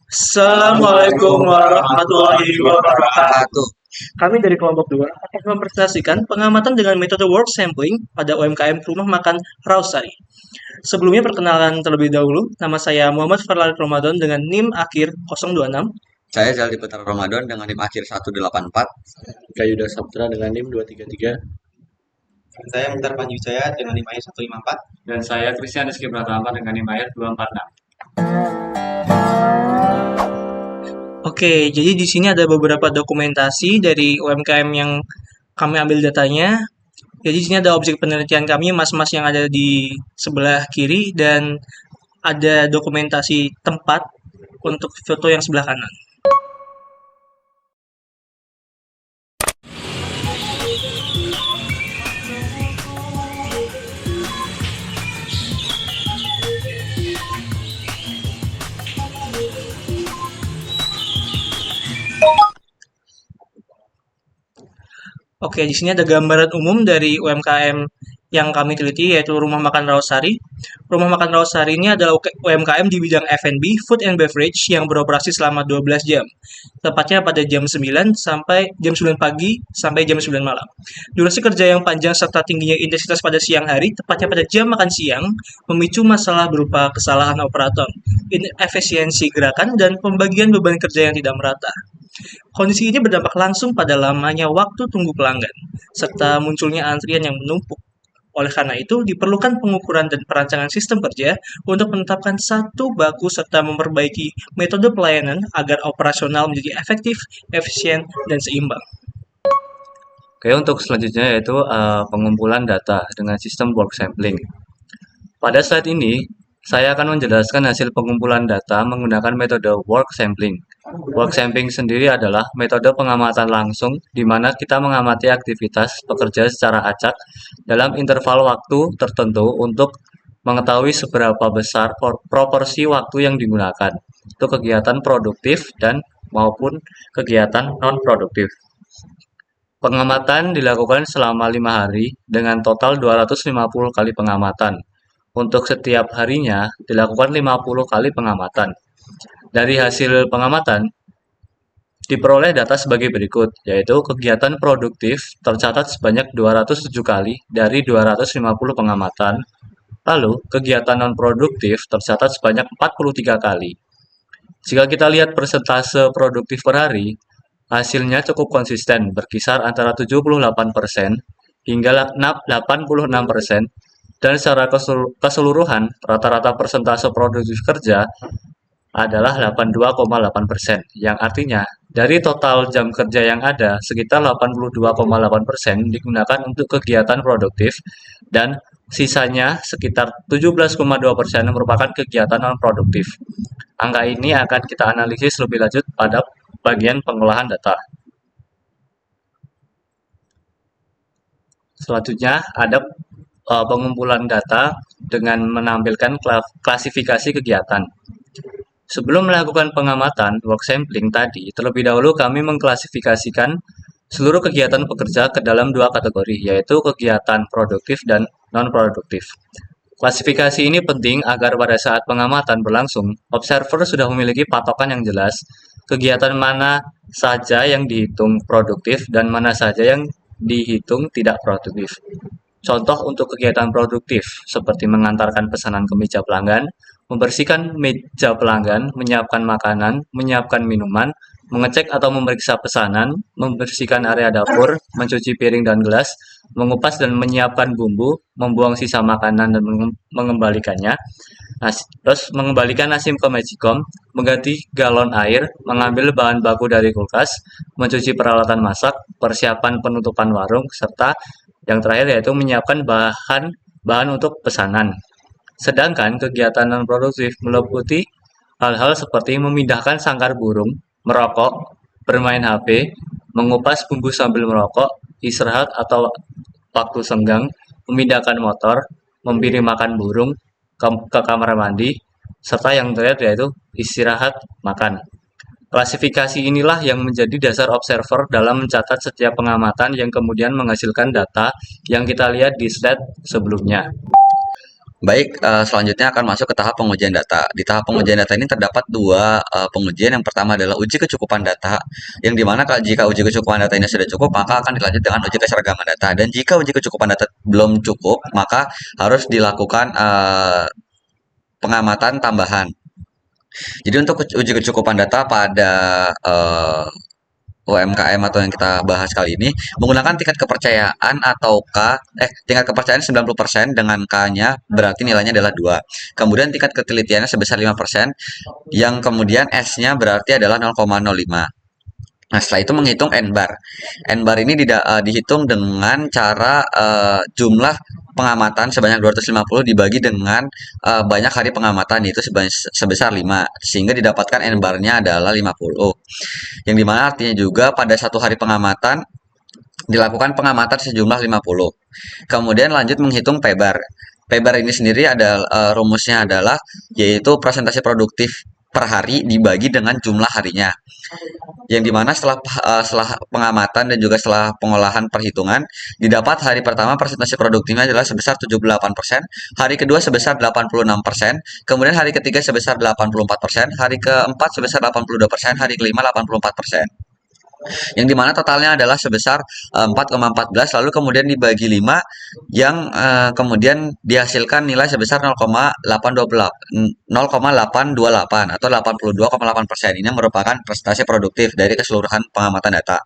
Assalamualaikum warahmatullahi wabarakatuh. Satu. Kami dari kelompok 2 akan mempresentasikan pengamatan dengan metode work sampling pada UMKM Rumah Makan Rausari. Sebelumnya perkenalan terlebih dahulu, nama saya Muhammad Farlan Ramadan dengan NIM akhir 026. Saya Zaldi Putra Ramadan dengan NIM akhir 184. Kayuda Saputra dengan NIM 233. Dan saya Mukhtar Panjujaya dengan NIM akhir 154. Dan saya Christian Rizky Pratama dengan NIM akhir 246. Oke, jadi di sini ada beberapa dokumentasi dari UMKM yang kami ambil datanya. Jadi di sini ada objek penelitian kami, mas-mas yang ada di sebelah kiri, dan ada dokumentasi tempat untuk foto yang sebelah kanan. Oke, di sini ada gambaran umum dari UMKM yang kami teliti, yaitu Rumah Makan Rawasari. Rumah Makan Rawasari ini adalah UMKM di bidang F&B, Food and Beverage, yang beroperasi selama 12 jam. Tepatnya pada jam 9 sampai jam 9 pagi sampai jam 9 malam. Durasi kerja yang panjang serta tingginya intensitas pada siang hari, tepatnya pada jam makan siang, memicu masalah berupa kesalahan operator, inefisiensi gerakan, dan pembagian beban kerja yang tidak merata. Kondisi ini berdampak langsung pada lamanya waktu tunggu pelanggan, serta munculnya antrian yang menumpuk. Oleh karena itu, diperlukan pengukuran dan perancangan sistem kerja untuk menetapkan satu baku serta memperbaiki metode pelayanan agar operasional menjadi efektif, efisien, dan seimbang. Oke, untuk selanjutnya yaitu pengumpulan data dengan sistem work sampling. Pada slide ini, saya akan menjelaskan hasil pengumpulan data menggunakan metode work sampling. Work sampling sendiri adalah metode pengamatan langsung di mana kita mengamati aktivitas pekerja secara acak dalam interval waktu tertentu untuk mengetahui seberapa besar proporsi waktu yang digunakan untuk kegiatan produktif dan maupun kegiatan non-produktif. Pengamatan dilakukan selama 5 hari dengan total 250 kali pengamatan. Untuk setiap harinya dilakukan 50 kali pengamatan. Dari hasil pengamatan, diperoleh data sebagai berikut, yaitu kegiatan produktif tercatat sebanyak 207 kali dari 250 pengamatan, lalu kegiatan non-produktif tercatat sebanyak 43 kali. Jika kita lihat persentase produktif per hari, hasilnya cukup konsisten, berkisar antara 78% hingga 86%, dan secara keseluruhan, rata-rata persentase produktif kerja adalah 82,8%, yang artinya dari total jam kerja yang ada, sekitar 82,8% digunakan untuk kegiatan produktif dan sisanya sekitar 17,2% merupakan kegiatan non-produktif. Angka ini akan kita analisis lebih lanjut pada bagian pengolahan data. Selanjutnya ada pengumpulan data dengan menampilkan klasifikasi kegiatan. Sebelum melakukan pengamatan work sampling tadi, terlebih dahulu kami mengklasifikasikan seluruh kegiatan pekerja ke dalam dua kategori, yaitu kegiatan produktif dan non-produktif. Klasifikasi ini penting agar pada saat pengamatan berlangsung, observer sudah memiliki patokan yang jelas, kegiatan mana saja yang dihitung produktif dan mana saja yang dihitung tidak produktif. Contoh untuk kegiatan produktif, seperti mengantarkan pesanan ke meja pelanggan, membersihkan meja pelanggan, menyiapkan makanan, menyiapkan minuman, mengecek atau memeriksa pesanan, membersihkan area dapur, mencuci piring dan gelas, mengupas dan menyiapkan bumbu, membuang sisa makanan dan mengembalikannya, terus mengembalikan nasi ke magicom, mengganti galon air, mengambil bahan baku dari kulkas, mencuci peralatan masak, persiapan penutupan warung, serta yang terakhir yaitu menyiapkan bahan untuk pesanan. Sedangkan kegiatan non-produktif meliputi hal-hal seperti memindahkan sangkar burung, merokok, bermain HP, mengupas bumbu sambil merokok, istirahat atau waktu senggang, memindahkan motor, memberi makan burung ke kamar mandi, serta yang terakhir yaitu istirahat makan. Klasifikasi inilah yang menjadi dasar observer dalam mencatat setiap pengamatan yang kemudian menghasilkan data yang kita lihat di slide sebelumnya. Baik, selanjutnya akan masuk ke tahap pengujian data. Di tahap pengujian data ini terdapat dua pengujian. Yang pertama adalah uji kecukupan data, yang dimana jika uji kecukupan data ini sudah cukup, maka akan dilanjut dengan uji keseragaman data. Dan jika uji kecukupan data belum cukup, maka harus dilakukan pengamatan tambahan. Jadi untuk uji kecukupan data pada UMKM atau yang kita bahas kali ini menggunakan tingkat kepercayaan atau tingkat kepercayaan 90% dengan K-nya berarti nilainya adalah 2. Kemudian tingkat ketelitiannya sebesar 5% yang kemudian S-nya berarti adalah 0,05. Nah, setelah itu menghitung N-bar. N-bar ini dihitung dengan cara jumlah pengamatan sebanyak 250 dibagi dengan banyak hari pengamatan, yaitu sebesar 5, sehingga didapatkan N-barnya adalah 50. Yang dimana artinya juga pada satu hari pengamatan dilakukan pengamatan sejumlah 50. Kemudian lanjut menghitung P-bar. P-bar ini sendiri adalah rumusnya adalah yaitu presentasi produktif per hari dibagi dengan jumlah harinya. Yang dimana setelah pengamatan dan juga setelah pengolahan perhitungan, didapat hari pertama presentasi produktifnya adalah sebesar 78%, hari kedua sebesar 86%, kemudian hari ketiga sebesar 84%, hari keempat sebesar 82%, hari kelima 84%. Yang dimana totalnya adalah sebesar 4,14, lalu kemudian dibagi 5 yang kemudian dihasilkan nilai sebesar 0,828 atau 82,8%. Ini merupakan prestasi produktif dari keseluruhan pengamatan data.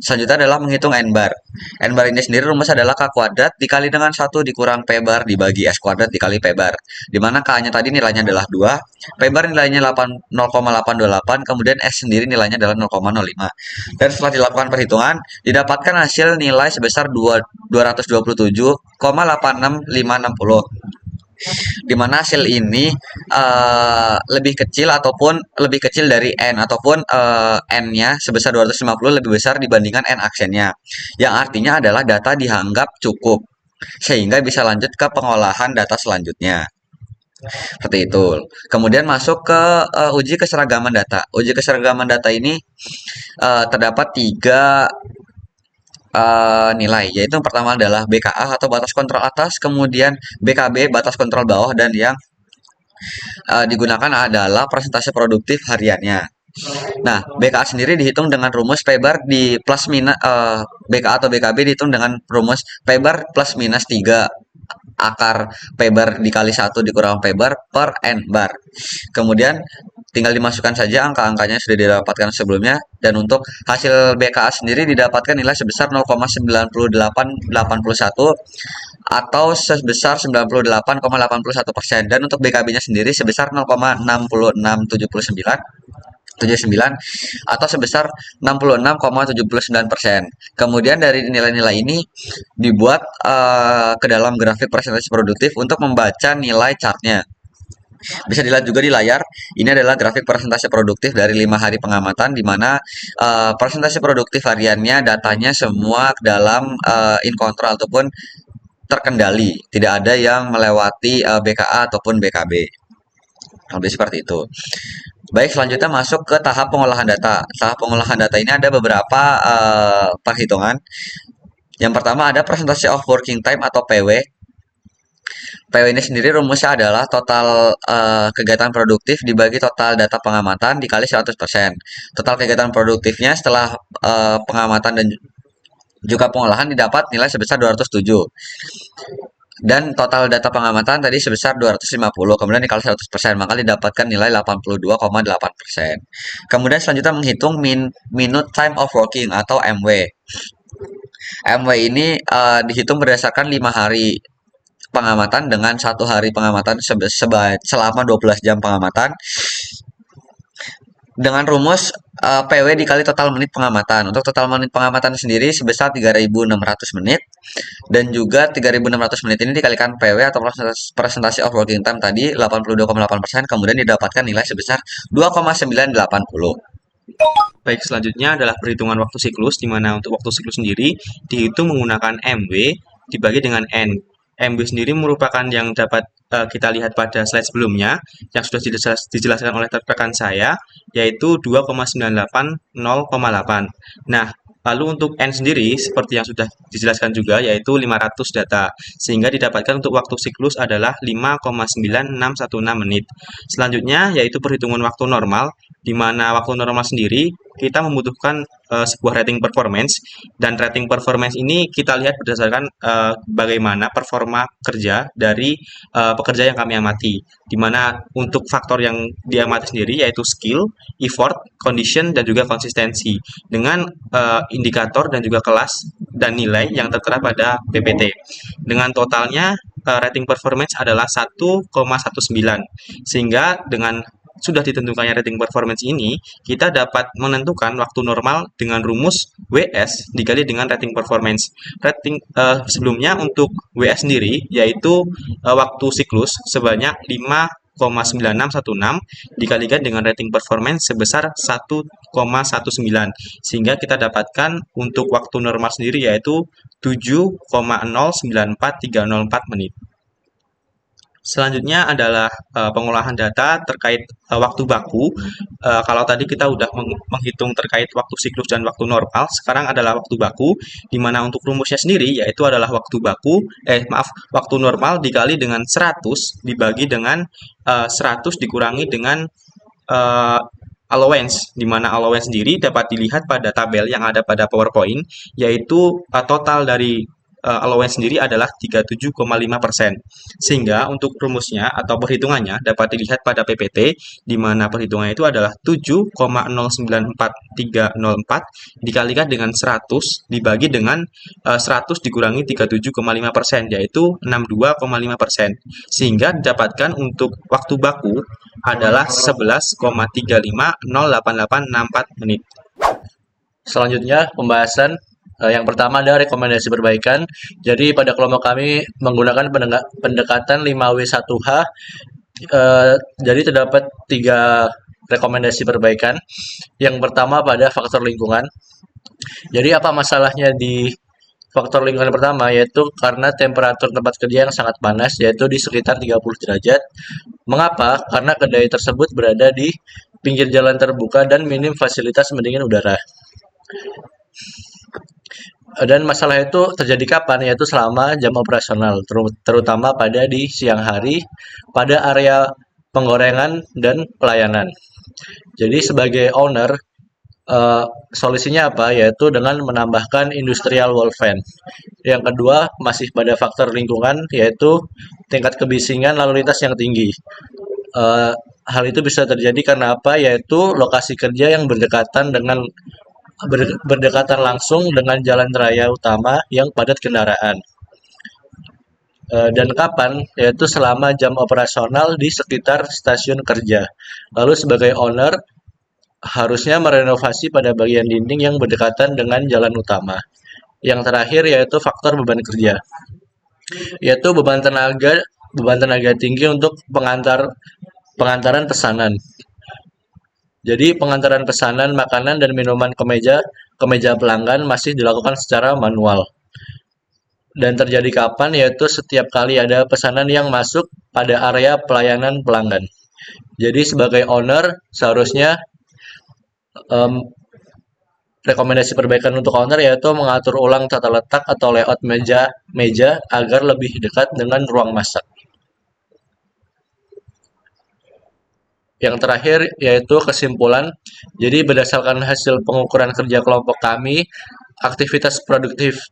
Selanjutnya adalah menghitung N-bar. N-bar ini sendiri rumus adalah K kuadrat dikali dengan 1 dikurang P-bar dibagi S kuadrat dikali P-bar. Dimana K-nya tadi nilainya adalah 2, P-bar nilainya 0,828, kemudian S sendiri nilainya adalah 0,05. Dan setelah dilakukan perhitungan, didapatkan hasil nilai sebesar 227,86560. Di mana hasil ini lebih kecil dari N, ataupun N-nya sebesar 250 lebih besar dibandingkan N aksennya. Yang artinya adalah data dianggap cukup, sehingga bisa lanjut ke pengolahan data selanjutnya. Seperti itu. Kemudian masuk ke uji keseragaman data. Uji keseragaman data ini terdapat 3 nilai, yaitu yang pertama adalah BKA atau batas kontrol atas, kemudian BKB batas kontrol bawah, dan yang digunakan adalah presentasi produktif hariannya. Nah, BKA sendiri dihitung dengan rumus P-bar di plus minus BKA atau BKB dihitung dengan rumus P-bar plus minus 3 akar P-bar dikali 1 dikurang P-bar per N-bar. Kemudian tinggal dimasukkan saja angka-angkanya sudah didapatkan sebelumnya, dan untuk hasil BKA sendiri didapatkan nilai sebesar 0,9881 atau sebesar 98,81%, dan untuk BKB-nya sendiri sebesar 0,6679 atau sebesar 66,79%. Kemudian dari nilai-nilai ini dibuat ke dalam grafik presentasi produktif untuk membaca nilai chartnya. Bisa dilihat juga di layar, ini adalah grafik presentasi produktif dari 5 hari pengamatan, di mana presentasi produktif hariannya datanya semua dalam in control ataupun terkendali, tidak ada yang melewati BKA ataupun BKB. Lebih seperti itu. Baik, selanjutnya masuk ke tahap pengolahan data. Tahap pengolahan data ini ada beberapa perhitungan. Yang pertama ada presentasi of working time atau PW. PW ini sendiri rumusnya adalah total kegiatan produktif dibagi total data pengamatan dikali 100%. Total kegiatan produktifnya setelah pengamatan dan juga pengolahan didapat nilai sebesar 207. Dan total data pengamatan tadi sebesar 250, kemudian dikali 100%, maka didapatkan nilai 82,8%. Kemudian selanjutnya menghitung minute time of working atau MW. MW ini dihitung berdasarkan 5 hari pengamatan dengan 1 hari pengamatan selama 12 jam pengamatan, dengan rumus PW dikali total menit pengamatan. Untuk total menit pengamatan sendiri sebesar 3.600 menit, dan juga 3.600 menit ini dikalikan PW atau presentasi of working time tadi 82,8%, kemudian didapatkan nilai sebesar 2,980. Baik, selanjutnya adalah perhitungan waktu siklus, di mana untuk waktu siklus sendiri dihitung menggunakan MW dibagi dengan N. MW sendiri merupakan yang dapat kita lihat pada slide sebelumnya yang sudah dijelaskan oleh rekan saya, yaitu 2,980,8. Nah, Lalu untuk N sendiri, seperti yang sudah dijelaskan juga, yaitu 500 data, sehingga didapatkan untuk waktu siklus adalah 5,9616 menit. Selanjutnya, yaitu perhitungan waktu normal, di mana waktu normal sendiri, kita membutuhkan sebuah rating performance, dan rating performance ini kita lihat berdasarkan bagaimana performa kerja dari pekerja yang kami amati, di mana untuk faktor yang diamati sendiri, yaitu skill, effort, condition, dan juga konsistensi dengan indikator dan juga kelas dan nilai yang tertera pada PPT. Dengan totalnya rating performance adalah 1,19. Sehingga dengan sudah ditentukannya rating performance ini, kita dapat menentukan waktu normal dengan rumus WS dikali dengan rating performance. Sebelumnya untuk WS sendiri yaitu waktu siklus sebanyak 5,9616 dikalikan dengan rating performance sebesar 1,19, sehingga kita dapatkan untuk waktu normal sendiri yaitu 7,094304 menit. Selanjutnya adalah pengolahan data terkait waktu baku. Kalau tadi kita udah menghitung terkait waktu siklus dan waktu normal, sekarang adalah waktu baku, di mana untuk rumusnya sendiri yaitu adalah waktu normal dikali dengan 100 dibagi dengan 100 dikurangi dengan allowance, di mana allowance sendiri dapat dilihat pada tabel yang ada pada PowerPoint, yaitu total dari allowance sendiri adalah 37,5%. Sehingga untuk rumusnya atau perhitungannya dapat dilihat pada PPT, di mana perhitungannya itu adalah 7,094304 dikalikan dengan 100 dibagi dengan 100 dikurangi 37,5%, yaitu 62,5%. Sehingga didapatkan untuk waktu baku adalah 11,350884 menit. Selanjutnya pembahasan yang pertama ada rekomendasi perbaikan. Jadi pada kelompok kami menggunakan pendekatan 5W1H. Jadi terdapat 3 rekomendasi perbaikan. Yang pertama pada faktor lingkungan. Jadi apa masalahnya di faktor lingkungan pertama, yaitu karena temperatur tempat kerja yang sangat panas, yaitu di sekitar 30 derajat. Mengapa? Karena kedai tersebut berada di pinggir jalan terbuka dan minim fasilitas pendingin udara. Dan masalah itu terjadi kapan? Yaitu selama jam operasional, terutama pada di siang hari, pada area penggorengan dan pelayanan. Jadi sebagai owner, solusinya apa? Yaitu dengan menambahkan industrial wall fan. Yang kedua, masih pada faktor lingkungan, yaitu tingkat kebisingan lalu lintas yang tinggi. Hal itu bisa terjadi karena apa? Yaitu lokasi kerja yang berdekatan langsung dengan jalan raya utama yang padat kendaraan. Dan kapan? Yaitu selama jam operasional di sekitar stasiun kerja. Lalu sebagai owner, harusnya merenovasi pada bagian dinding yang berdekatan dengan jalan utama. Yang terakhir yaitu faktor beban kerja, yaitu beban tenaga tinggi untuk pengantaran pesanan. Jadi pengantaran pesanan makanan dan minuman ke meja pelanggan masih dilakukan secara manual. Dan terjadi kapan? Yaitu setiap kali ada pesanan yang masuk pada area pelayanan pelanggan. Jadi sebagai owner seharusnya rekomendasi perbaikan untuk owner yaitu mengatur ulang tata letak atau layout meja agar lebih dekat dengan ruang masak. Yang terakhir yaitu kesimpulan. Jadi berdasarkan hasil pengukuran kerja kelompok kami, aktivitas produktif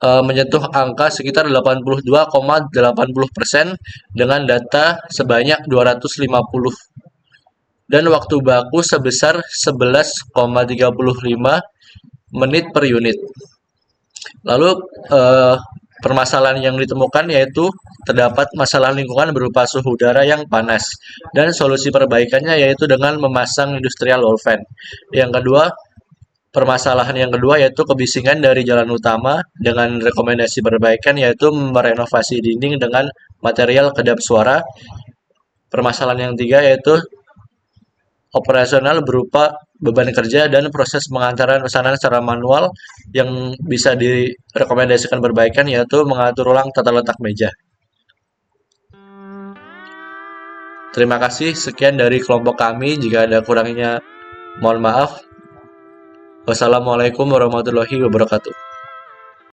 menyentuh angka sekitar 82,80% dengan data sebanyak 250 dan waktu baku sebesar 11,35 menit per unit. Lalu permasalahan yang ditemukan yaitu terdapat masalah lingkungan berupa suhu udara yang panas, dan solusi perbaikannya yaitu dengan memasang industrial wall fan. Permasalahan yang kedua yaitu kebisingan dari jalan utama, dengan rekomendasi perbaikan yaitu merenovasi dinding dengan material kedap suara. Permasalahan yang ketiga yaitu operasional berupa beban kerja dan proses pengantaran pesanan secara manual, yang bisa direkomendasikan perbaikan yaitu mengatur ulang tata letak meja. Terima kasih, sekian dari kelompok kami. Jika ada kurangnya, mohon maaf. Wassalamualaikum warahmatullahi wabarakatuh.